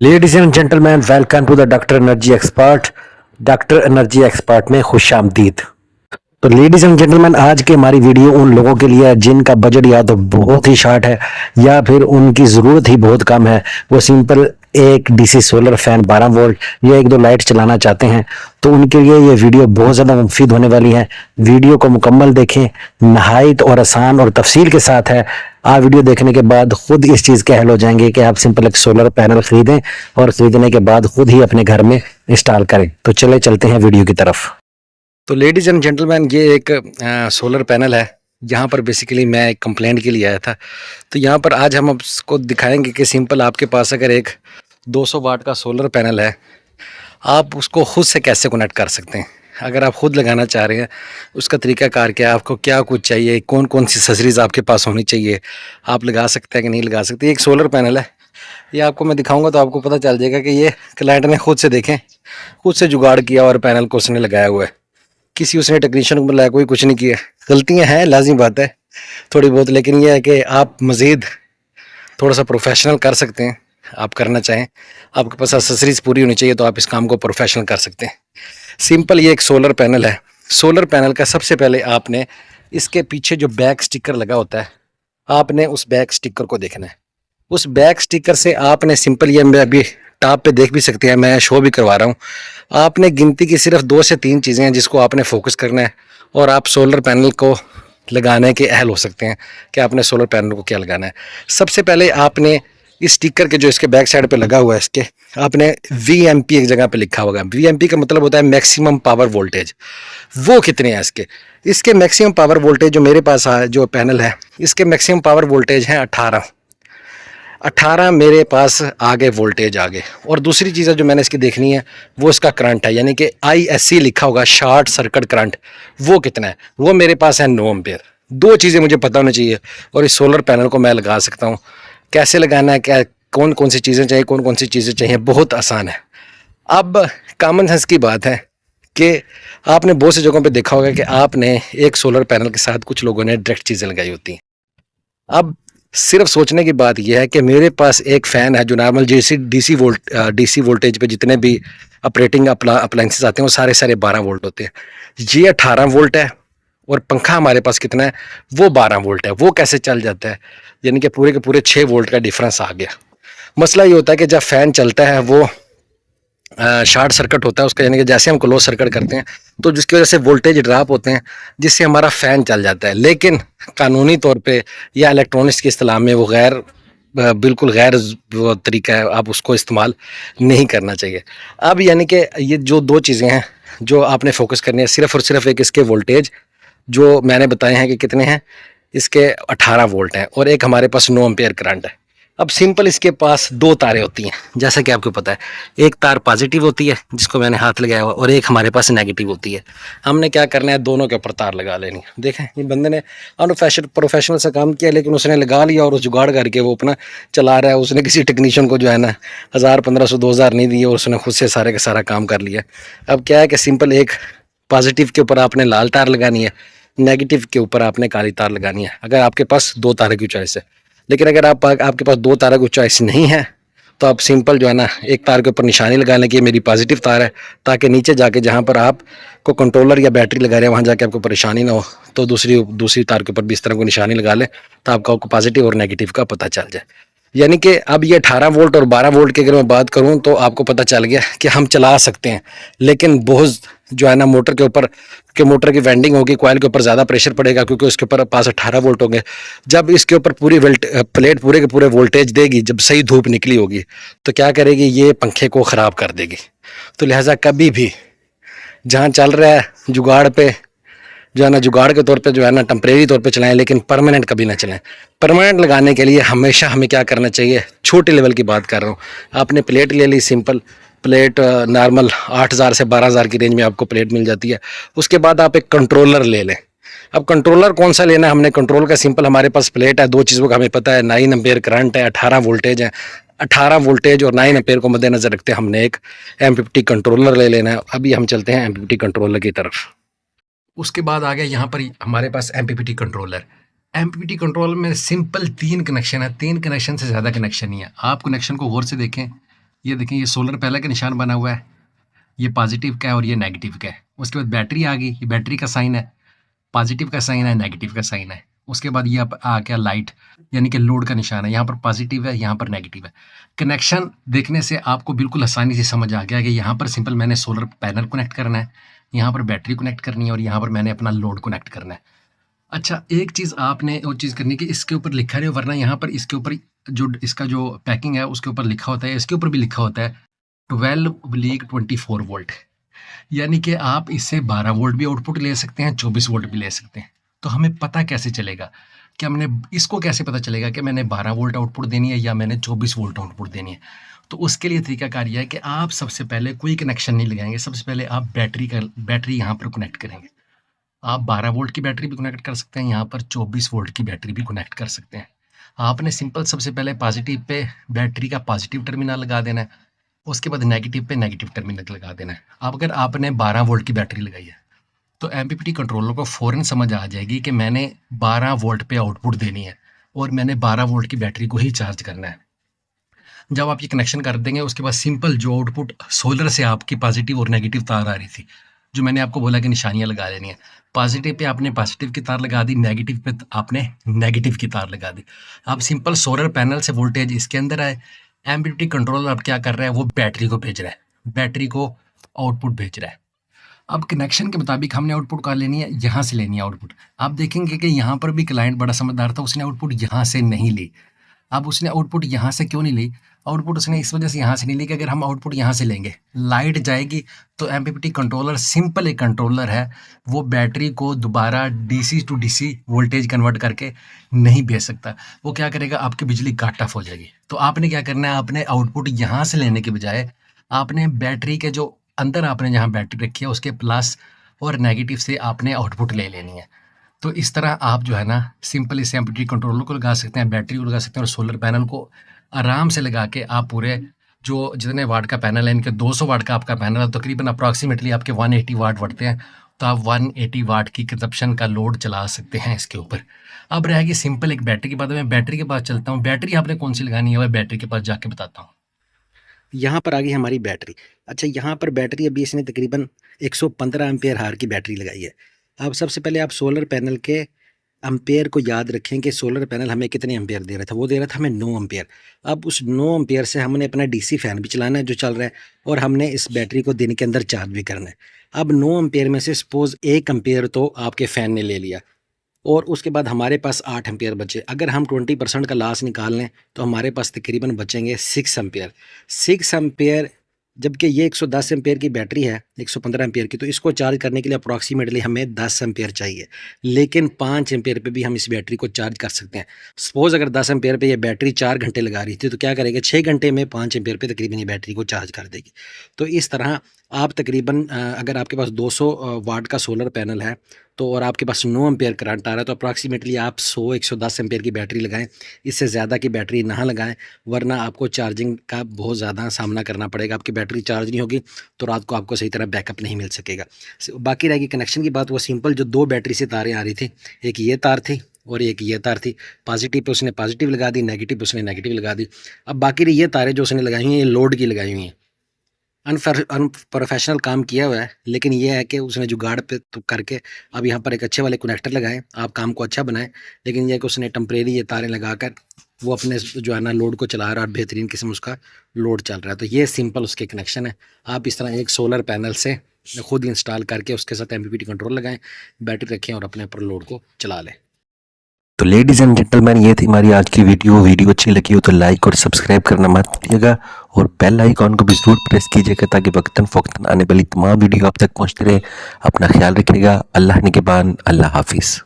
Ladies and gentleman, welcome to the doctor energy expert. Doctor energy expert में खुश आमदीद। तो लेडीज एंड जेंटलमैन, आज की हमारी वीडियो उन लोगों के लिए है जिनका बजट या तो बहुत ही शॉर्ट है या फिर उनकी ज़रूरत ही बहुत कम है। वो सिंपल एक डीसी सोलर फैन 12 वोल्ट या एक दो लाइट चलाना चाहते हैं, तो उनके लिए ये वीडियो बहुत ज़्यादा मुफीद होने वाली है। वीडियो को मुकम्मल देखें, नहायत और आसान और तफसील के साथ है। आप वीडियो देखने के बाद खुद इस चीज़ के अहल हो जाएंगे कि आप सिंपल एक सोलर पैनल खरीदें और खरीदने के बाद खुद ही अपने घर में इंस्टॉल करें। तो चले चलते हैं वीडियो की तरफ। तो लेडीज एंड जेंटलमैन, ये एक सोलर पैनल है। यहाँ पर बेसिकली मैं एक कंप्लेंट के लिए आया था। तो यहाँ पर आज हम आपको दिखाएंगे कि सिंपल आपके पास अगर एक 200 वाट का सोलर पैनल है, आप उसको खुद से कैसे कनेक्ट कर सकते हैं। अगर आप खुद लगाना चाह रहे हैं, उसका तरीकाकार क्या है, आपको क्या कुछ चाहिए, कौन कौन सी एक्सेसरीज आपके पास होनी चाहिए, आप लगा सकते हैं कि नहीं लगा सकते। ये एक सोलर पैनल है, ये आपको मैं दिखाऊंगा तो आपको पता चल जाएगा कि ये क्लाइंट ने खुद से देखें, खुद से जुगाड़ किया और पैनल को उसने लगाया हुआ है। किसी उसने टेक्नीशियन को बुलाया, कोई कुछ नहीं किया। गलतियां हैं, लाजिम बात है थोड़ी बहुत, लेकिन यह है कि आप मज़ीद थोड़ा सा प्रोफेशनल कर सकते हैं। आप करना चाहें, आपके पास एक्सेसरीज पूरी होनी चाहिए, तो आप इस काम को प्रोफेशनल कर सकते हैं। सिंपल ये एक सोलर पैनल है। सोलर पैनल का सबसे पहले आपने इसके पीछे जो बैक स्टिकर लगा होता है, आपने उस बैक स्टिकर को देखना है। उस बैक स्टिकर से आपने सिंपल, ये मैं अभी टॉप पे देख भी सकते हैं, मैं शो भी करवा रहा हूँ। आपने गिनती की सिर्फ 2 से 3 चीज़ें हैं जिसको आपने फोकस करना है, और आप सोलर पैनल को लगाने के अहल हो सकते हैं कि आपने सोलर पैनल को क्या लगाना है। सबसे पहले आपने इस स्टिकर के जो इसके बैक साइड पे लगा हुआ है, इसके आपने VMP एक जगह पे लिखा होगा। VMP का मतलब होता है मैक्सिमम पावर वोल्टेज। वो कितने हैं इसके, इसके मैक्सिमम पावर वोल्टेज जो मेरे पास जो पैनल है, इसके मैक्सिमम पावर वोल्टेज हैं 18 मेरे पास आगे वोल्टेज आगे। और दूसरी चीज़ जो मैंने इसकी देखनी है वो इसका करंट है, यानी कि ISC लिखा होगा, शॉर्ट सर्किट करंट, वो कितना है। वो मेरे पास है 9 एम्पेयर। 2 चीज़ें मुझे पता होनी चाहिए और इस सोलर पैनल को मैं लगा सकता हूँ। कैसे लगाना है, क्या कौन कौन सी चीज़ें चाहिए, कौन कौन सी चीज़ें चाहिए, बहुत आसान है। अब कॉमन सेंस की बात है कि आपने बहुत सी जगहों पे देखा होगा कि आपने एक सोलर पैनल के साथ कुछ लोगों ने डायरेक्ट चीज़ें लगाई होती हैं। अब सिर्फ सोचने की बात यह है कि मेरे पास एक फ़ैन है जो नॉर्मल जैसे DC वोल्टेज पे जितने भी ऑपरेटिंग अप्लायंसेस आते हैं वो सारे 12 वोल्ट होते हैं। ये 18 वोल्ट है और पंखा हमारे पास कितना है, वो 12 वोल्ट है। वो कैसे चल जाता है, यानी कि पूरे के पूरे 6 वोल्ट का डिफरेंस आ गया। मसला ये होता है कि जब फ़ैन चलता है वो शॉर्ट सर्किट होता है उसका, यानी कि जैसे हम क्लोज सर्किट करते हैं तो जिसकी वजह से वोल्टेज ड्रॉप होते हैं, जिससे हमारा फ़ैन चल जाता है। लेकिन कानूनी तौर पे या इलेक्ट्रॉनिक्स की इस्तेलाह में वो बिल्कुल गैर वो तरीका है, आप उसको इस्तेमाल नहीं करना चाहिए। अब यानी कि ये जो 2 चीज़ें हैं जो आपने फोकस करनी है, सिर्फ और सिर्फ एक इसके वोल्टेज जो मैंने बताए हैं कि कितने हैं, इसके 18 वोल्ट हैं, और एक हमारे पास 9 एम्पेयर करंट है। अब सिंपल इसके पास 2 तारें होती हैं, जैसा कि आपको पता है। एक तार पॉजिटिव होती है जिसको मैंने हाथ लगाया हुआ, और एक हमारे पास नेगेटिव होती है। हमने क्या करना है, दोनों के ऊपर तार लगा लेनी है। देखें, ये बंदे ने प्रोफेशनल से काम किया, लेकिन उसने लगा लिया और उस जुगाड़ करके वो अपना चला रहा है। उसने किसी टेक्नीशियन को जो है ना 1000 1500 2000 नहीं दिए और उसने खुद से सारे का सारा काम कर लिया। अब क्या है कि सिंपल एक पॉजिटिव के ऊपर आपने लाल तार लगानी है, नेगेटिव के ऊपर आपने काली तार लगानी है, अगर आपके पास 2 तारों की चॉइस है। लेकिन अगर आपके पास 2 तारों की चॉइस नहीं है, तो आप सिंपल जो है ना एक तार के ऊपर निशानी लगा लें कि ये मेरी पॉजिटिव तार है, ताकि नीचे जाके जहाँ पर आप को कंट्रोलर या बैटरी लगा रहे हैं वहाँ जाके आपको परेशानी ना हो। तो दूसरी तार के ऊपर भी इस तरह को निशानी लगा लें, तो आपको पॉजिटिव और नेगेटिव का पता चल जाए। यानी कि अब ये 18 वोल्ट और 12 वोल्ट की अगर मैं बात करूं तो आपको पता चल गया कि हम चला सकते हैं, लेकिन बहुत जो है ना मोटर के ऊपर कि मोटर की वेंडिंग होगी, कॉइल के ऊपर ज़्यादा प्रेशर पड़ेगा क्योंकि उसके ऊपर पास 18 वोल्ट होंगे। जब इसके ऊपर पूरी प्लेट पूरे के पूरे वोल्टेज देगी, जब सही धूप निकली होगी, तो क्या करेगी, ये पंखे को ख़राब कर देगी। तो लिहाजा कभी भी जहाँ चल रहा है जुगाड़ पे जो है ना, जुगाड़ के तौर पे जो है ना टेम्परेरी तौर पे चलाएं, लेकिन परमानेंट कभी ना चलाएं। परमानेंट लगाने के लिए हमेशा हमें क्या करना चाहिए, छोटे लेवल की बात कर रहा हूँ। आपने प्लेट ले ली, सिंपल प्लेट, नॉर्मल 8000 से 12000 की रेंज में आपको प्लेट मिल जाती है। उसके बाद आप एक कंट्रोलर ले लें। अब कंट्रोलर कौन सा लेना है, हमने कंट्रोल का सिंपल हमारे पास प्लेट है, 2 चीज़ों का हमें पता है, 9 एम्पेयर करंट है, 18 वोल्टेज है। 18 वोल्टेज और 9 एम्पेयर को मद्देनजर रखते हैं हमने एक M50 कंट्रोलर ले लेना है। अभी हम चलते हैं M50 कंट्रोलर की तरफ। उसके बाद आ गया यहाँ पर हमारे पास MPPT कंट्रोलर। MPPT कंट्रोलर में सिंपल 3 कनेक्शन है, 3 कनेक्शन से ज़्यादा कनेक्शन नहीं है। आप कनेक्शन को गौर से देखें, ये देखें, ये सोलर पैनल का निशान बना हुआ है, ये पॉजिटिव का है और ये नेगेटिव का है। उसके बाद बैटरी आ गई, ये बैटरी का साइन है, पॉजिटिव का साइन है, नेगेटिव का साइन है। उसके बाद ये आ गया लाइट, यानी कि लोड का निशान है, यहाँ पर पॉजिटिव है, यहाँ पर नेगेटिव है। कनेक्शन देखने से आपको बिल्कुल आसानी से समझ आ गया कि यहाँ पर सिंपल मैंने सोलर पैनल कनेक्ट करना है, यहाँ पर बैटरी कनेक्ट करनी है और यहाँ पर मैंने अपना लोड कनेक्ट करना है। अच्छा, एक चीज़ आपने वो चीज़ करनी है कि इसके ऊपर लिखा नहीं, वरना यहाँ पर इसके ऊपर जो इसका जो पैकिंग है उसके ऊपर लिखा होता है, इसके ऊपर भी लिखा होता है 12 लीग 24 वोल्ट, यानी कि आप इससे 12 वोल्ट भी आउटपुट ले सकते हैं, 24 वोल्ट भी ले सकते हैं। तो हमें पता कैसे चलेगा कि हमने इसको कैसे पता चलेगा कि मैंने 12 वोल्ट आउटपुट देनी है या मैंने 24 वोल्ट आउटपुट देनी है? तो उसके लिए तरीकाकार ये है कि आप सबसे पहले कोई कनेक्शन नहीं लगाएंगे, सबसे पहले आप बैटरी यहाँ पर कनेक्ट करेंगे। आप 12 वोल्ट की बैटरी भी कनेक्ट कर सकते हैं, यहाँ पर 24 वोल्ट की बैटरी भी कनेक्ट कर सकते हैं। आपने सिंपल सबसे पहले पॉजिटिव पे बैटरी का पॉजिटिव टर्मिनल लगा देना है, उसके बाद नेगेटिव पे नेगेटिव टर्मिनल लगा देना है। अब अगर आपने 12 वोल्ट की बैटरी लगाई है तो एमपीपीटी कंट्रोलर को फ़ौरन समझ आ जाएगी कि मैंने 12 वोल्ट पे आउटपुट देनी है और मैंने 12 वोल्ट की बैटरी को ही चार्ज करना है। जब आप ये कनेक्शन कर देंगे उसके बाद सिंपल जो आउटपुट सोलर से आपकी पॉजिटिव और नेगेटिव तार आ रही थी, जो मैंने आपको बोला कि निशानियाँ लगा लेनी है, पॉजिटिव पे आपने पॉजिटिव की तार लगा दी, नेगेटिव पे आपने नेगेटिव की तार लगा दी। अब सिंपल सोलर पैनल से वोल्टेज इसके अंदर आए, एमपीपीटी कंट्रोलर अब क्या कर रहा है, वो बैटरी को भेज रहा है, बैटरी को आउटपुट भेज रहा है। अब कनेक्शन के मुताबिक हमने आउटपुट कहाँ लेनी है, यहाँ से लेनी है आउटपुट। आप देखेंगे कि यहाँ पर भी क्लाइंट बड़ा समझदार था, उसने आउटपुट यहाँ से नहीं ली। अब उसने आउटपुट यहाँ से क्यों नहीं ली? आउटपुट उसने इस वजह से यहाँ से नहीं ली कि अगर हम आउटपुट यहाँ से लेंगे लाइट जाएगी, तो एमपीपीटी कंट्रोलर सिंपल एक कंट्रोलर है, वो बैटरी को दोबारा DC to DC voltage convert करके नहीं भेज सकता। वो क्या करेगा, आपकी बिजली कट ऑफ हो जाएगी। तो आपने क्या करना है, आपने आउटपुट यहाँ से लेने के बजाय आपने बैटरी के जो अंदर आपने जहाँ बैटरी रखी है उसके प्लस और नेगेटिव से आपने आउटपुट ले लेनी है। तो इस तरह आप जो है ना सिंपल इस एमपीपीटी कंट्रोलर को लगा सकते हैं, बैटरी को लगा सकते हैं और सोलर पैनल को आराम से लगा के आप पूरे जो जितने वाट का पैनल है, इनके 200 वाट का आपका पैनल है, तकरीबन अप्रॉक्सीमेटली आपके 180 वाट बढ़ते हैं, तो आप 180 वाट की कंजप्शन का लोड चला सकते हैं इसके ऊपर। अब रहेगी सिंपल एक बैटरी के बाद, मैं बैटरी के पास चलता हूँ। बैटरी आपने कौन सी लगानी है, वह बैटरी के पास जाके बताता हूँ। यहाँ पर आ गई हमारी बैटरी। अच्छा, यहाँ पर बैटरी अभी इसने तकरीबन 115 एम्पेयर हार की बैटरी लगाई है। अब सबसे पहले आप सोलर पैनल के एम्पेयर को याद रखें कि सोलर पैनल हमें कितने एम्पेयर दे रहा था, वो दे रहा था हमें 9 एम्पेयर। अब उस 9 एम्पेयर से हमने अपना डीसी फैन भी चलाना है जो चल रहा है, और हमने इस बैटरी को दिन के अंदर चार्ज भी करना है। अब 9 एम्पेयर में से सपोज 1 एम्पेयर तो आपके फ़ैन ने ले लिया और उसके बाद हमारे पास 8 एम्पेयर बचे। अगर हम 20% का लॉस निकाल लें तो हमारे पास तकरीबन बचेंगे 6 एम्पेयर। 6 एम्पेयर, जबकि ये 110 एम्पेयर की बैटरी है 115 एम्पेयर की, तो इसको चार्ज करने के लिए अप्रॉक्सीमेटली हमें 10 एम्पेयर चाहिए। लेकिन 5 एम्पेयर पे भी हम इस बैटरी को चार्ज कर सकते हैं। सपोज़ अगर 10 एम्पेयर पे ये बैटरी 4 घंटे लगा रही थी तो क्या करेगा, 6 घंटे में 5 एम्पेयर पे तकरीबन ये बैटरी को चार्ज कर देगी। तो इस तरह आप तकरीबन अगर आपके पास 200 वाट का सोलर पैनल है तो और आपके पास 9 एम्पेयर करंट आ रहा है तो अप्रॉक्सीमेटली आप 100-110 एम्पेयर की बैटरी लगाएं। इससे ज़्यादा की बैटरी ना लगाएं, वरना आपको चार्जिंग का बहुत ज़्यादा सामना करना पड़ेगा। आपकी बैटरी चार्ज नहीं होगी तो रात को आपको सही तरह बैकअप नहीं मिल सकेगा। बाकी रहेगी कनेक्शन की बात, वो सिंपल जो 2 बैटरी से तारें आ रही थी, एक ये तार थी और एक ये तार थी। पॉजिटिव पे उसने पॉजिटिव लगा दी, नेगेटिव पे उसने नेगेटिव लगा दी। अब बाकी ये तारें जो उसने लगाई हुई हैं ये लोड की लगाई हुई हैं। अनप्रोफेशनल काम किया हुआ है, लेकिन ये है कि उसने जुगाड़ पे तो करके अब यहाँ पर एक अच्छे वाले कनेक्टर लगाएं, आप काम को अच्छा बनाएं। लेकिन यह है कि उसने टेम्परेरी ये तारें लगाकर वो अपने जो है ना लोड को चला रहा है और बेहतरीन किस्म उसका लोड चल रहा है। तो ये सिंपल उसके कनेक्शन है। आप इस तरह एक सोलर पैनल से खुद इंस्टॉल करके उसके साथ एमपीपीटी कंट्रोल लगाएं, बैटरी रखें और अपने ऊपर लोड को चला लें। तो लेडीज़ एंड जेंटलमैन, ये थी हमारी आज की वीडियो अच्छी लगी हो तो लाइक और सब्सक्राइब करना मत भूलिएगा और बेल आइकॉन को भी ज़रूर प्रेस कीजिएगा ताकि वक्तन फ़ौक्तन आने वाली तमाम वीडियो आप तक पहुंचते रहे। अपना ख्याल रखिएगा। अल्लाह निगहबान। अल्लाह हाफिज़।